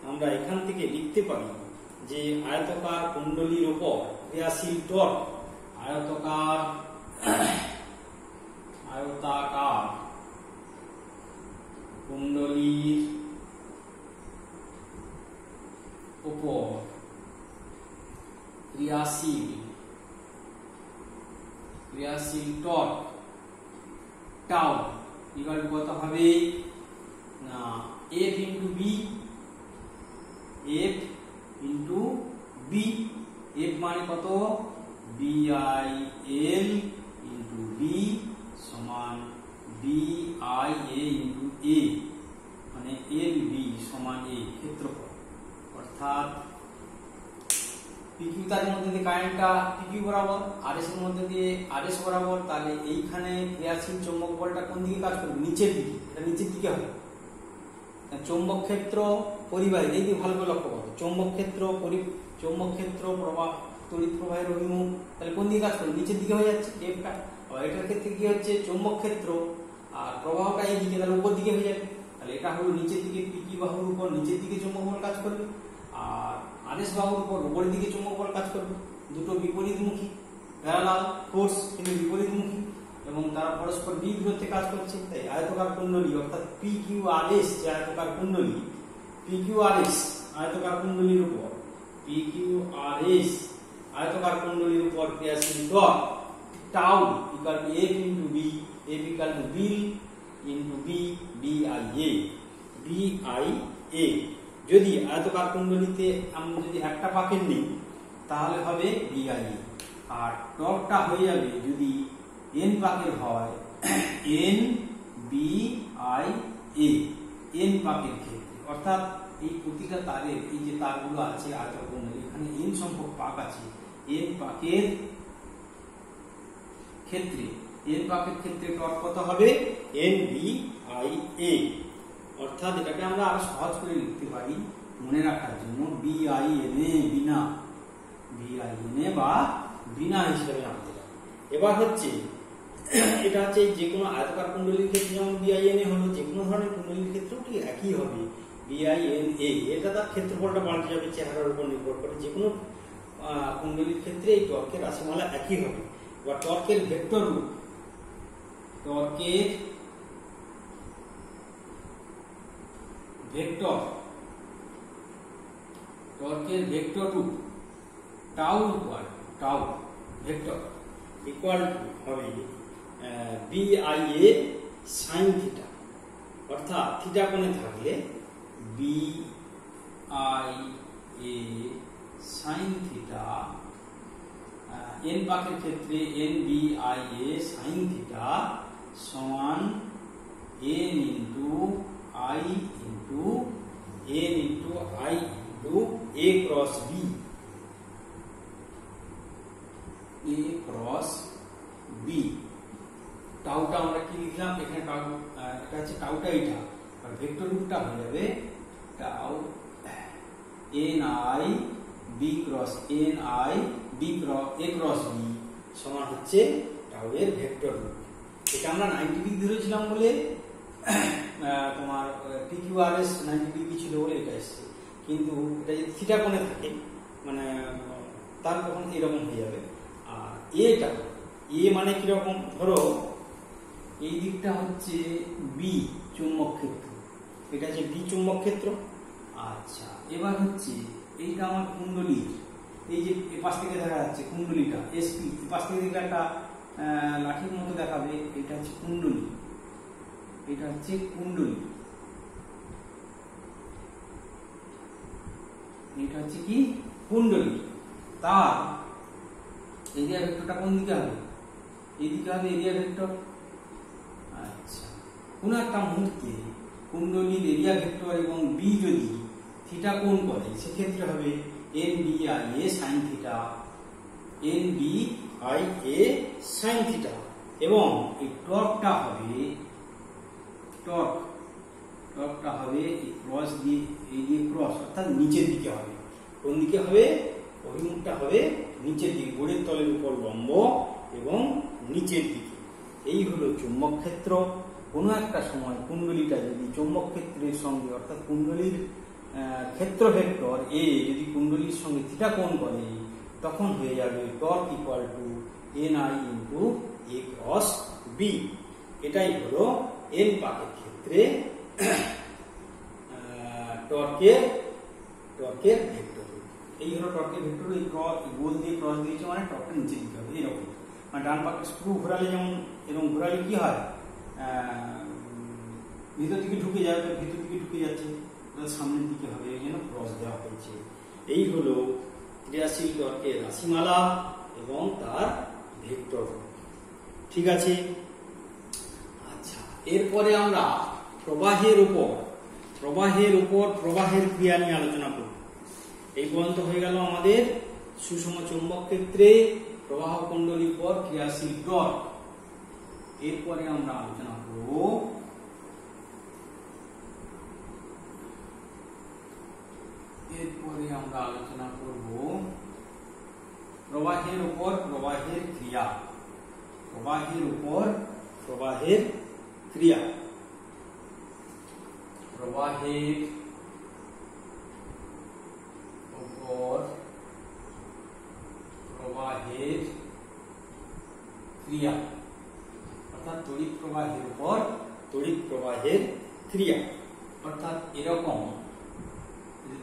আমরা এখান থেকে লিখতে পারি যে আয়তাকার কুণ্ডলীর উপর ক্রিয়াশীল টর্ক, আয়তাকার কুণ্ডলীর উপর ক্রিয়াশীল টর্ক টাউ ইকুয়াল টু কত হবে না F into B, F into B। F মানে কত? BIL ইনটু B সমান BIA ইনটু A, মানে LB সমান A ক্ষেত্রফল। অর্থাৎ PQ তার মধ্যে দিয়ে কারেন্টটা PQ বরাবর, RS এর মধ্যে দিয়ে RS বরাবর, তাহলে এইখানে ক্রিয়াশীল চৌম্বক বলটা কোন দিকে কাজ করবে? নিচের দিকে। এটা নিচের দিকে হবে। চৌম্বক ক্ষেত্র পরিবাহী, এই দিকে ভালো করে লক্ষ্য করো। চৌম্বক ক্ষেত্র প্রবাহ, তড়িৎ প্রবাহের অভিমুখ, তাহলে কোন দিকে কাজ করবে? নিচের দিকে হয়ে যাচ্ছে Fটা। আর এটার ক্ষেত্রে কি হচ্ছে? চৌম্বক ক্ষেত্র আর প্রবাহটা এই দিকে, তাহলে উপর দিকে হয়ে যাবে। তাহলে এটা হলো নিচের দিকে, PQ বাহুর উপর নিচের দিকে চৌম্বক বল কাজ করবে, আর RS বাহুর উপর উপরের দিকে চৌম্বক বল কাজ করবে। দুটো বিপরীতমুখী প্যারালাল ফোর্স, কিন্তু বিপরীতমুখী, এবং তারা পরস্পর দূরত্বে কাজ করছে। তাই আয়তকার কুণ্ডলী অর্থাৎ PQRS যে আয়তকার কুণ্ডলী, PQRS আয়তকার কুণ্ডলীর উপর PQRS আয়তকার কুণ্ডলীর উপর ক্রিয়াশীল torque tau equal to F into B F equal to B into B BIA যদি আয়তকার কুণ্ডলীতে আমরা যদি একটা পাকের নিই তাহলে হবে BIA আর টর্কটা হয়ে যাবে যদি n পাকের হয় NBIA n পাকের ক্ষেত্রে অর্থাৎ এই প্রতিটা তারের এই যে তারগুলো আছে আয়তকার কুণ্ডলী এখানে n সংখ্যক পাক আছে n পাকের ক্ষেত্রে টর্ক কত হবে NBIA অর্থাৎ এটাকে আমরা আরো সহজ করে লিখতে পারি মনে রাখার জন্য BINA বা বিনা হিসেবে আনতে পারি। এবার হচ্ছে এটা হচ্ছে যে কোনো আয়তকার কুণ্ডলীর ক্ষেত্রে যেমন BINA হলো যে কোনো ধরনের কুণ্ডলীর ক্ষেত্রেও ঠিক একই হবে BINA এটা তার ক্ষেত্রফলটা পাল্টে যাবে চেহারার উপর নির্ভর করে যে কোনো কুণ্ডলীর ক্ষেত্রে এই টর্কের রাশিমালা একই হবে। বা টর্কের ভেক্টর রূপ টাউ ভেক্টর ইকুয়াল টু হবে BIA sin থিটা অর্থাৎ থিটা কোণে থাকলে BIA sin থিটা n পাকের ক্ষেত্রে NBIA sin থিটা সমান n into I into n into I into A cross B টাউটা আমরা কি লিখলাম এখানে টাউ এটা হচ্ছে টাউটা এটা আর ভেক্টর রূপটা হয়ে যাবে tau NI B cross NI B cross A cross B সমান হচ্ছে টাউ এর ভেক্টর রূপ। এটা আমরা 90 ডিগ্রি ধরেছিলাম বলে তোমার PQRS 90 ডিগ্রি ছিল বলে এটা এসেছে কিন্তু এটা যদি থিটা কোণে থাকে মানে তার তখন এরকম হয়ে যাবে। আর এটা এ মানে কিরকম ধরো এই দিকটা হচ্ছে বি চুম্বক ক্ষেত্র এটা হচ্ছে বি চুম্বক ক্ষেত্র। আচ্ছা এবার হচ্ছে এইটা আমার কুণ্ডলীর এই যে পাশ থেকে দেখা যাচ্ছে কুণ্ডলীটা এসপি পাশ থেকে দেখলে একটা লাঠির মতো দেখাবে এটা হচ্ছে কুণ্ডলী এটা হচ্ছে কুণ্ডলী এটা হচ্ছে কি কুণ্ডলী তার এরিয়া ভেক্টরটা কোন দিকে হবে এইদিকে হবে এরিয়া ভেক্টর। আচ্ছা কোন একটা মুহূর্তে কুণ্ডলীর এরিয়া ভেক্টর এবং বি যদি থিটা কোণ করে সেক্ষেত্রে হবে NBIA sin theta NBIA sin theta এবং এই টর্কটা হবে এই ক্রস দিয়ে এই দিয়ে ক্রস অর্থাৎ নিচের দিকে হবে। কোন দিকে হবে অভিমুখটা হবে নিচের দিকে গোড়ের তলের উপর লম্ব এবং নিচের দিকে। এই হলো চুম্বক ক্ষেত্র। কোনো একটা সময় কুণ্ডলীটা যদি চুম্বক ক্ষেত্রের সঙ্গে অর্থাৎ কুণ্ডলীর ক্ষেত্র ভেক্টর এ যদি কুণ্ডলীর সঙ্গে থিটা কোণ করে তখন হয়ে যাবে torque equal to NI into A cross B। এটাই হলো n পাকের ক্ষেত্রে টর্কের ভেক্টর। এই হলো টর্কের ভেক্টর। এই গোল দিয়ে ক্রস দিয়েছে মানে টর্কটা নিচে দিতে হবে এরকম মানে ডান পাকে স্ক্রু ঘোরালে যেমন এরকম ঘোরালে কি হয় ভিতর দিকে ঢুকে যাবে ভিতর দিকে ঢুকে যাচ্ছে সামনের দিকে হবে এই জন্য ক্রস দেওয়া হয়েছে। এই হলো ক্রিয়াশীল টর্কের রাশিমালা এবং তার ভেক্টর। ঠিক আছে। আচ্ছা এরপরে আমরা প্রবাহের উপর প্রবাহের ক্রিয়া নিয়ে আলোচনা করব। এই পর্যন্ত হয়ে গেল আমাদের সুষম চৌম্বক ক্ষেত্রে প্রবাহ কুণ্ডলীর উপর ক্রিয়াশীল টর্ক। এরপরে আমরা আলোচনা করব প্রবাহের উপর প্রবাহের ক্রিয়া। প্রবাহের উপর প্রবাহের ক্রিয়া প্রবাহের উপর প্রবাহের ক্রিয়া অর্থাৎ তড়িৎ প্রবাহের উপর তড়িৎ প্রবাহের ক্রিয়া। অর্থাৎ এরকম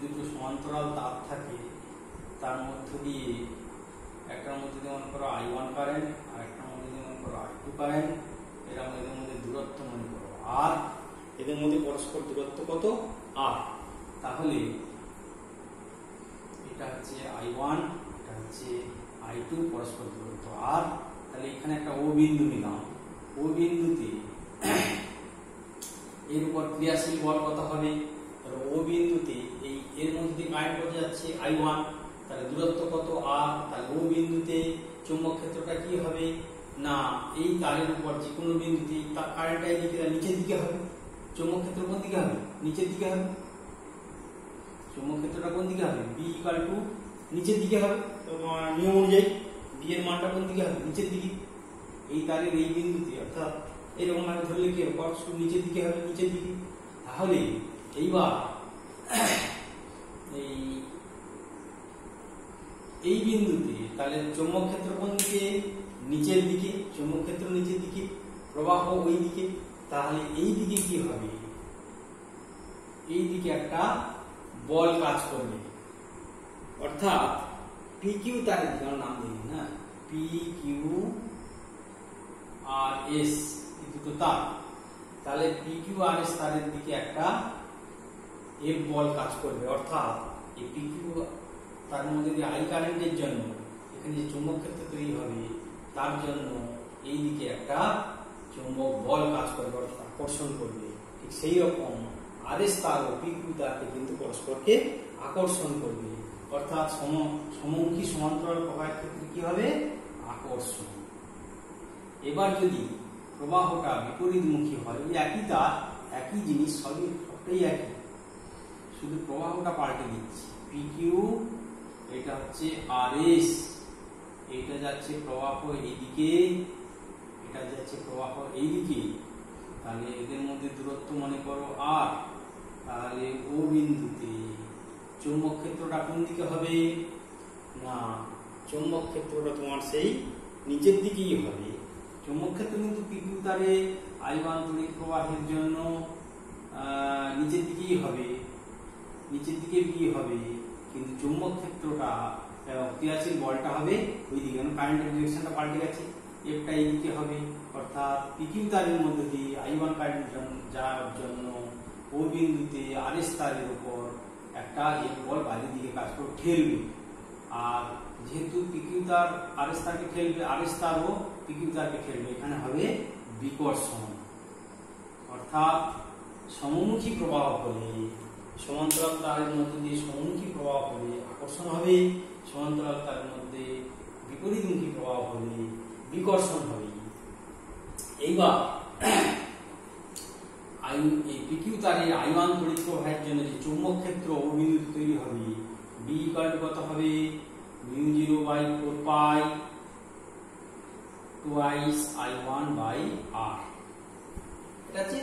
দুটো সমান্তরাল তার থাকে তার মধ্য দিয়ে একটার মধ্যে দিয়ে মনে করো I1 কারেন্ট আর একটার মধ্যে দিয়ে মনে করো I2 কারেন্ট, এর মধ্যে দূরত্ব মনে করো R, এদের মধ্যে পরস্পর দূরত্ব কত R। তাহলে এটা হচ্ছে I1, এটা হচ্ছে I2, পরস্পর দূরত্ব R। তাহলে এখানে একটা ও বিন্দু নিলাম, ও বিন্দুতে এর উপর ক্রিয়াশীল বল কত হবে, ও বিন্দুতে এই এর মধ্যে কারেন্ট কত যাচ্ছে I1, তাহলে দূরত্ব কত R। তাহলে ও বিন্দুতে চৌম্বক ক্ষেত্রটা কি হবে না এই তারের উপর যে কোনো বিন্দুতে তার কারেন্টটা এদিকে নিচের দিকে হবে, চৌম্বক ক্ষেত্র কোন দিকে হবে নিচের দিকে হবে, চৌম্বক ক্ষেত্রটা কোন দিকে হবে B = নিচের দিকে হবে, নিয়ম অনুযায়ী B এর মানটা কোন দিকে হবে নিচের দিকে, এই তারের এই বিন্দুতে অর্থাৎ এরকম ভাবে ধরলে কি হবে নিচের দিকে হবে নিচের দিকে। তাহলে এইবার এই বিন্দুতে তাহলে চৌম্বক ক্ষেত্র কোন দিকে নিচের দিকে, চৌম্বক ক্ষেত্র নিচের দিকে, প্রবাহ ওই দিকে। তাহলে এই দিকে কি হবে, এই দিকে একটা বল কাজ করবে, অর্থাৎ PQ তারের নাম দিই না PQ আর S এই দুটো তার, তাহলে PQ আর S তারের দিকে একটা F বল কাজ করবে, অর্থাৎ এই PQ তার মধ্যে দিয়ে I কারেন্টের জন্য এখানে যে চৌম্বক ক্ষেত্র তৈরি হবে তার জন্য এই দিকে একটা চৌম্বক বল কাজ করবে অর্থাৎ আকর্ষণ করবে। ঠিক সেই রকম RS তার ও PQ তারকে কিন্তু পরস্পরকে আকর্ষণ করবে, অর্থাৎ সমমুখী সমান্তরাল প্রবাহের ক্ষেত্রে কি হবে আকর্ষণ। এবার যদি প্রবাহটা বিপরীতমুখী হয় ওই একই তার একই জিনিস সবটাই একই, শুধু প্রবাহটা পাল্টে দিচ্ছি, PQ এটা হচ্ছে RS, এটা যাচ্ছে প্রবাহ এইদিকে, এটা যাচ্ছে প্রবাহ এইদিকে, তাহলে এদের মধ্যে দূরত্ব মনে করো R। তাহলে ও বিন্দুতে চৌম্বক ক্ষেত্রটা কোন দিকে হবে না চৌম্বক ক্ষেত্রটা তোমার সেই নিচের দিকেই হবে। চৌম্বক ক্ষেত্র কিন্তু PQ তারে I1 তড়িৎ প্রবাহের জন্য নিচের দিকেই হবে, নিচের দিকে B হবে, কিন্তু চৌম্বক ক্ষেত্রটা ক্রিয়াশীল বলটা হবে ওই দিকে, কারণ কারেন্টের ডিরেকশনটা পাল্টে গেছে, Fটা এই দিকে হবে, অর্থাৎ PQ তারের মধ্যে দিয়ে I1 কারেন্ট যাওয়ার জন্য ও বিন্দুতে RS তারের উপর একটা F বল বাইরের দিকে কাজ করে ঠেলবে, আর যেহেতু PQ তার RS তারকে ঠেলবে, RS তারও PQ তারকে ঠেলবে, এখানে হবে বিকর্ষণ। অর্থাৎ সমমুখী প্রবাহ হলে সমান্তরাল তারের মধ্যে দিয়ে সমমুখী প্রবাহ হলে আকর্ষণ হবে, সমান্তরাল তারের মধ্যে বিপরীতমুখী প্রবাহ হলে বিকর্ষণ হবে। এইবার PQ তারের I1 তড়িৎ প্রবাহের জন্য যে চৌম্বক ক্ষেত্র ও বিন্দুতে তৈরি হবে B = কত হবে μ0/4π twice I1/R। এটা হচ্ছে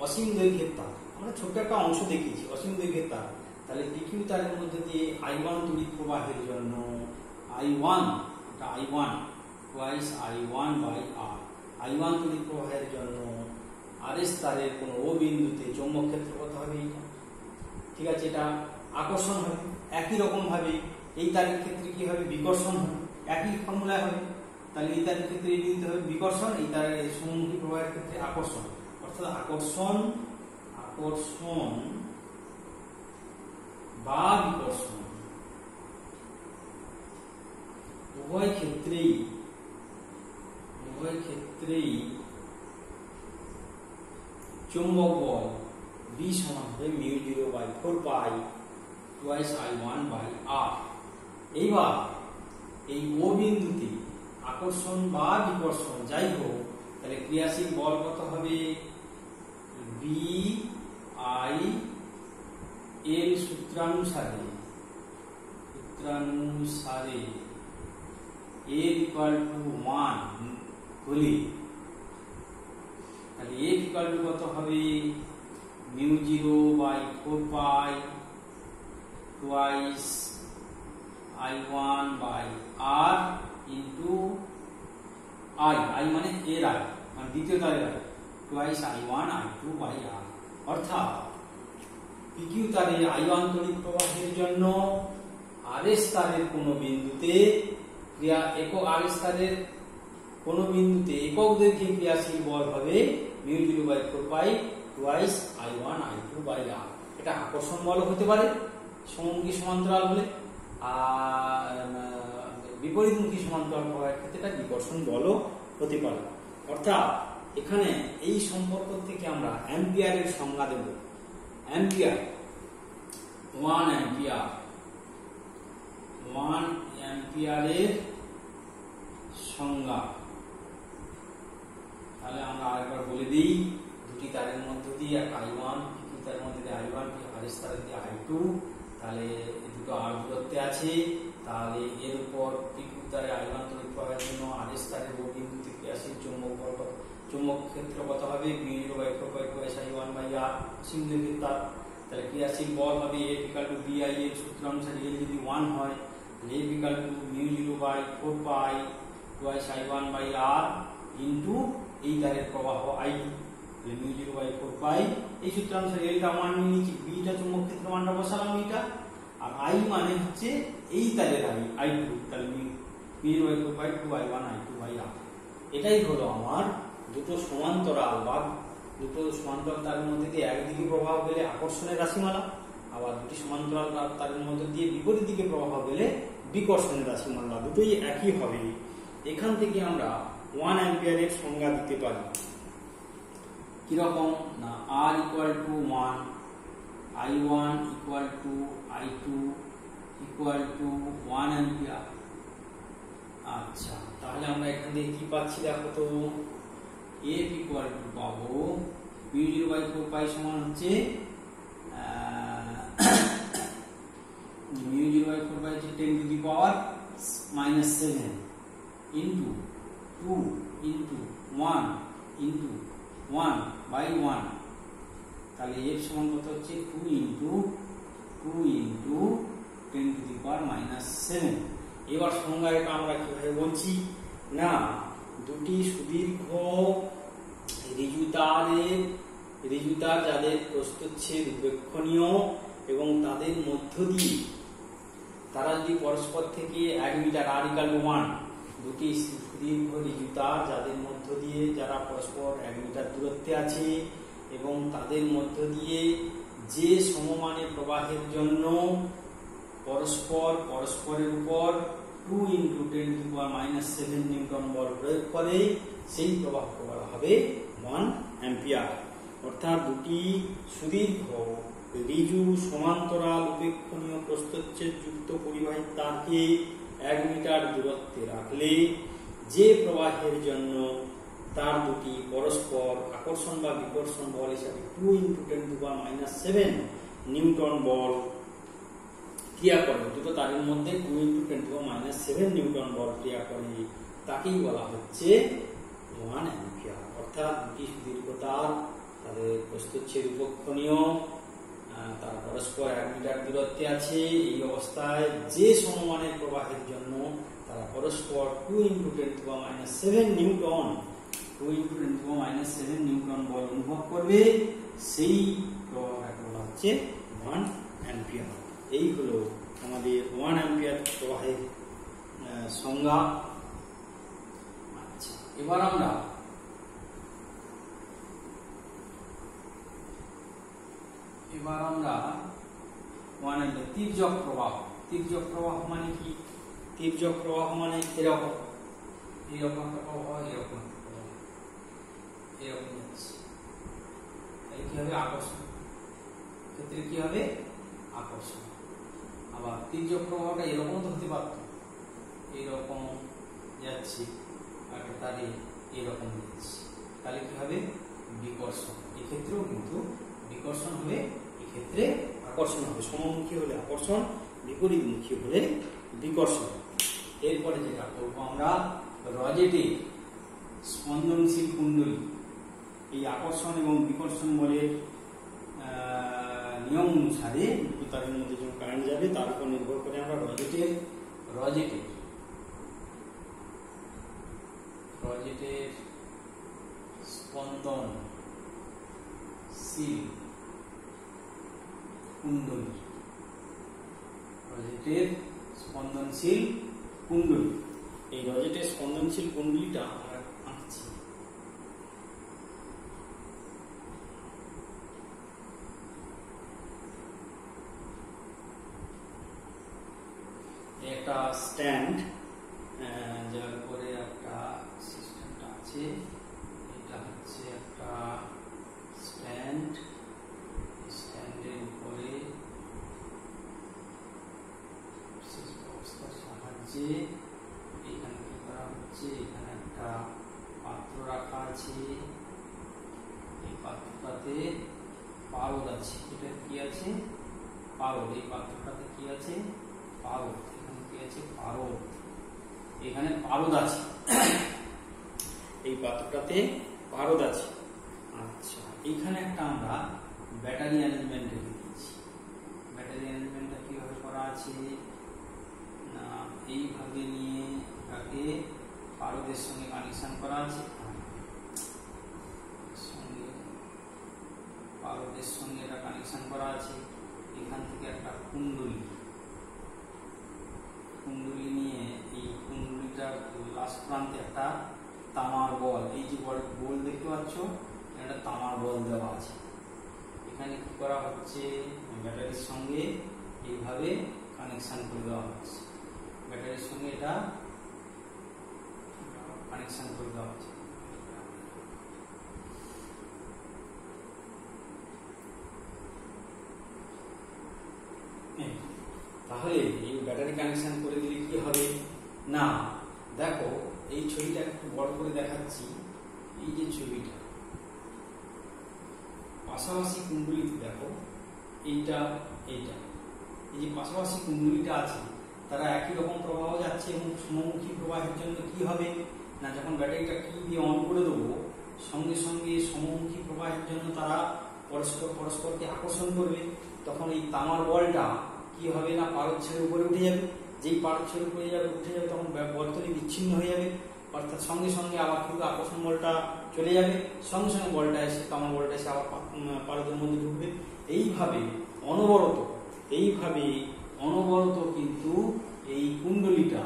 অসীম দৈর্ঘ্যের তার, আমরা ছোট্ট একটা অংশ দেখিয়েছি অসীম দৈর্ঘ্যের তার। তাহলে PQ তারের মধ্যে দিয়ে I1 তড়িৎ প্রবাহের জন্য I1 এটা I1 twice I1/R, I1 তড়িৎ প্রবাহের জন্য RS তারের কোন ও বিন্দুতে চৌম্বক ক্ষেত্র কত হবে এটা, ঠিক আছে, এটা আকর্ষণ হবে। একই রকম ভাবে এই তারের ক্ষেত্রে কি হবে বিকর্ষণ হবে, একই ফর্মুলা হবে। তাহলে এই তারের ক্ষেত্রে এই বিন্দুতে হবে বিকর্ষণ, এই তারের সমমুখী প্রবাহের ক্ষেত্রে আকর্ষণ, অর্থাৎ আকর্ষণ বা বিকর্ষণ উভয় ক্ষেত্রেই চৌম্বক বল B সমান হবে μ0/4π twice I1/R। এইবার এই ও বিন্দুতে আকর্ষণ বা বিকর্ষণ যাই হোক, তাহলে ক্রিয়াশীল বল কত হবে BIL সূত্রানুসারে L = 1 হলে তাহলে F = কত হবে μ0/4π twice I1/R into I মানে এর I মানে দ্বিতীয় তারের I twice I1 I2/R। অর্থাৎ পিকিউ তারে I1 তড়িৎ প্রবাহের জন্য আরএস তারের কোন বিন্দুতে ক্রিয়া একক আরএস তারের কোন বিন্দুতে একক দৈর্ঘ্যে ক্রিয়াশীল বল হবে μ0/4π টুয়াইস I1 I2/r। এটা আকর্ষণ বল হতে পারে সমমুখী সমান্তরাল হলে, আর বিপরীতমুখী সমান্তরাল প্রবাহের ক্ষেত্রে এটা বিকর্ষণ বলও হতে পারে। অর্থাৎ এখানে এই সম্পর্ক থেকে আমরা অ্যাম্পিয়ারের সংজ্ঞা দেব। অ্যাম্পিয়ার 1 অ্যাম্পিয়ার, 1 অ্যাম্পিয়ারের সংজ্ঞা তাহলে আমরা আরেকবার বলে দিই। দুটি তারের মধ্য দিয়ে এক I1, পিকিউ তারের মধ্যে দিয়ে I1, আরএস তারের দিয়ে I2, তাহলে দুটো আর দূরত্বে আছে। তাহলে এর উপর পিকিউ তারে I1 তড়িৎ প্রবাহের জন্য আরএস তারের ও বিন্দুতে ক্রিয়াশীল চৌম্বক ক্ষেত্র কত হবে μ0/4π টুয়াইস I1/r সিঙ্গেল তার। তাহলে ক্রিয়াশীল বল হবে F=BI এর সূত্র অনুসারে L যদি 1 হয় তাহলে F=μ0/4π টুয়াইস I1/r ইনটু এই তারের প্রবাহ I2, তাহলে μ0/4π এই সূত্র অনুসারে L টা 1 নিয়ে নিচ্ছি, B টা চৌম্বক ক্ষেত্র মানটা বসালাম এটা, আর I মানে হচ্ছে এই তারের I2, তাহলে μ0/4π 2I1 I2/r। এটাই হলো আমার দুটো সমান্তরাল বা দুটো সমান্তরাল তারের মধ্যে দিয়ে একদিকে প্রবাহ গেলে আকর্ষণের রাশিমালা, আবার দুটি সমান্তরাল তারের মধ্যে দিয়ে বিপরীত দিকে প্রবাহ গেলে বিকর্ষণের রাশিমালা, দুটোই একই হবে। এখান থেকে আমরা 1 অ্যাম্পিয়ারের সংজ্ঞা দিতে পারি কিরকম না, R = 1, I1 = I2 = 1 অ্যাম্পিয়ার। আচ্ছা, তাহলে আমরা এখান থেকে কি পাচ্ছি দেখো তো, F পাবো μ0/4π সমান হচ্ছে μ0/4π হচ্ছে 10⁻⁻7 ইনটু 2 ইনটু 1 ইনটু 1/1, তাহলে F সমান কত হচ্ছে 2 ইনটু 10⁻⁷। এবার সংজ্ঞা এটা আমরা কিভাবে বলছি না, দুটি সুদীর্ঘ ঋজুতার যাদের প্রস্থচ্ছেদ উপেক্ষণীয় এবং তাদের মধ্য দিয়ে তারা যদি পরস্পর থেকে 1 মিটার R=1, দুটি সুদীর্ঘ ঋজুতার যাদের মধ্য দিয়ে যারা পরস্পর 1 মিটার দূরত্বে আছে এবং তাদের মধ্য দিয়ে যে সমমানের প্রবাহের জন্য পরস্পরের উপর 2 × 10⁻⁷ নিউটন বল প্রয়োগ করে, সেই প্রবাহকে বলা হবে 1 অ্যাম্পিয়ার। অর্থাৎ দুটি সুদীর্ঘ ঋজু সমান্তরাল উপেক্ষণীয় প্রস্থচ্ছেদ যুক্ত পরিবাহী তারকে 1 মিটার দূরত্বে রাখলে যে প্রবাহের জন্য তার দুটি পরস্পর আকর্ষণ বা বিকর্ষণ বল হিসাবে 2 × 10⁻⁷ নিউটন বল ক্রিয়া করে, দুটো তারের মধ্যে 2 × 10⁻⁷ নিউটন বল ক্রিয়া করে, তাকেই বলা হচ্ছে 1 অ্যাম্পিয়ার। অর্থাৎ দুটি সুদীর্ঘ তার, তাদের প্রস্থচ্ছেদ উপেক্ষণীয়, তারা পরস্পর 1 মিটার দূরত্বে আছে, এই অবস্থায় যে সমমানের প্রবাহের জন্য তারা পরস্পর 2 × 10⁻⁷ নিউটন বল অনুভব করবে, সেই প্রবাহটাকে বলা হচ্ছে 1 অ্যাম্পিয়ার। এই হলো আমাদের 1 অ্যাম্পিয়ার প্রবাহের সংজ্ঞা। আচ্ছা, এবার আমরা এবার আমরা মানে তির্যক প্রবাহ। তির্যক প্রবাহ মানে কি? তির্যক প্রবাহ মানে এরকম এরকম প্রবাহ, এরকম এরকম যাচ্ছে, তাহলে কি হবে? আকর্ষণ। ক্ষেত্রে কি হবে? আকর্ষণ। আবার তির্যক প্রবাহটা এরকম তো হতে পারত, এরকম যাচ্ছে, আর তারে এরকম যাচ্ছে, তাহলে কি হবে? বিকর্ষণ। এক্ষেত্রেও কিন্তু বিকর্ষণ হবে, এক্ষেত্রে আকর্ষণ হবে। সমমুখী হলে আকর্ষণ, বিপরীতমুখী হলে বিকর্ষণ। এরপরে যেটা করবো আমরা, রজেটের স্পন্দনশীল কুণ্ডলী, এই আকর্ষণ এবং বিকর্ষণ বলের নিয়ম অনুসারে দুটো তারের মধ্যে যখন কারেন্ট যাবে তার উপর নির্ভর করে আমরা রজেটের স্পন্দনশীল কুণ্ডলী, রজেটের স্পন্দনশীল কুণ্ডলী। এই রজেটের স্পন্দনশীল কুণ্ডলীটা আমরা আঁকছি। একটা স্ট্যান্ড যার উপরে একটা সিস্টেমটা আছে, এটা হচ্ছে একটা স্ট্যান্ড। স্ট্যান্ডের উপরে সাহায্যে এখানে কি করা হচ্ছে, এখানে একটা পাত্র রাখা আছে, এই পাত্রটাতে পারদ আছে। এটা কি আছে? পারদ। এই পাত্রটাতে কি আছে? পারদ। এখানে কি আছে? পারদ। এখানে পারদ আছে, এই পাত্রটাতে পারদ আছে। আচ্ছা, এখানে একটা আমরা ব্যাটারি অ্যারেঞ্জমেন্ট দিয়েছি। ব্যাটারি অ্যারেঞ্জমেন্টটা কিভাবে করা আছে না, এইভাবে নিয়ে এটাকে পারদের সঙ্গে কানেকশন করা আছে, পারদের সঙ্গে এটা কানেকশন করা আছে। এখান থেকে একটা কুণ্ডলী নিয়ে এই কুণ্ডলীটার লাস্ট প্রান্তে একটা তামার বল, এই যে বল দেখতে পাচ্ছ, একটা তামার বল দেওয়া আছে। এখানে কি করা হচ্ছে, ব্যাটারির সঙ্গে এইভাবে কানেকশন করে দেওয়া হচ্ছে। ব্যাটারির সঙ্গে এটা কানেকশন করে দেওয়া হচ্ছে। তাহলে এই ব্যাটারি কানেকশন করে দিলে কি হবে না, দেখো এই ছবিটা একটু বড় করে দেখাচ্ছি। এই যে ছবিটা পাশাপাশি কুণ্ডলীতে দেখো, এইটা এই যে পাশাপাশি কুণ্ডলীটা আছে, তারা একই রকম প্রবাহ যাচ্ছে এবং সমমুখী প্রবাহের জন্য কি হবে না, যখন ব্যাটারিটা কি দিয়ে অন করে দেবো, সঙ্গে সঙ্গে সমমুখী প্রবাহের জন্য তারা পরস্পরকে আকর্ষণ করবে। তখন এই তামার বলটা কি হবে না, পারদ ছেড়ে উপরে উঠে যাবে। যেই পারদ ছেড়ে উঠে যাবে তখন বর্তনী বিচ্ছিন্ন হয়ে যাবে, অর্থাৎ সঙ্গে সঙ্গে আবার কিন্তু আকর্ষণ বলটা চলে যাবে, সঙ্গে সঙ্গে বলটা এসে তামার বলটা এসে আবার পারদের মধ্যে ঢুকবে। এইভাবে অনবরত কিন্তু এই কুণ্ডলীটা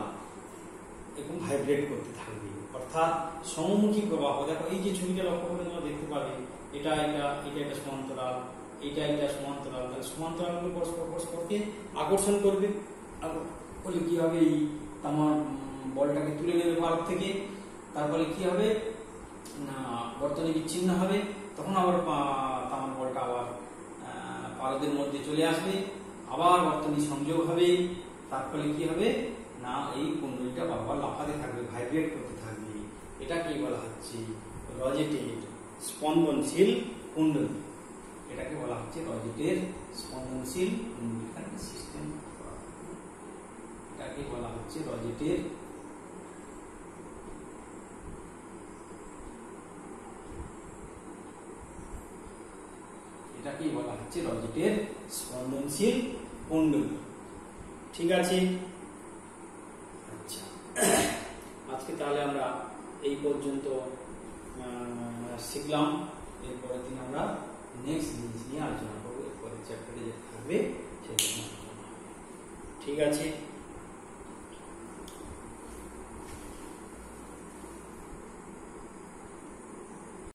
এরকম ভাইব্রেট করতে থাকবে, অর্থাৎ সমমুখী প্রবাহ। দেখো এই যে ছবিটা লক্ষ্য করে তোমরা দেখতে পাবে, এটা একটা সমান্তরাল, এটা সমান্তরাল। তাহলে সমান্তরালগুলো পরস্পরকে আকর্ষণ করবে, ফলে কি হবে, এই তামার বলটাকে তুলে নেবে পারদ থেকে। তারপরে কি হবে না, বর্তনী বিচ্ছিন্ন হবে, তখন আবার তামার বলটা আবার পারদের মধ্যে চলে আসবে, আবার বর্তনী সংযোগ হবে। তার ফলে কি হবে না, এই কুণ্ডলীটা বারবার লাফাতে থাকবে, ভাইব্রেট করতে থাকবে। এটাকেই বলা হচ্ছে রজেটের স্পন্দনশীল কুণ্ডলী। এটাকে বলা হচ্ছে রজেটের স্পন্দনশীল কুণ্ডলী। সিস্টেম, এটাকে বলা হচ্ছে রজেটের স্পন্দনশীল কুণ্ডলী। ঠিক আছে। আচ্ছা, আজকে তাহলে আমরা এই পর্যন্ত শিখলাম। এরপরের দিন আমরা নেক্সট জিনিস নিয়ে আলোচনা করবো। এরপরে চ্যাপ্টারে যেটা থাকবে সেটা। ঠিক আছে।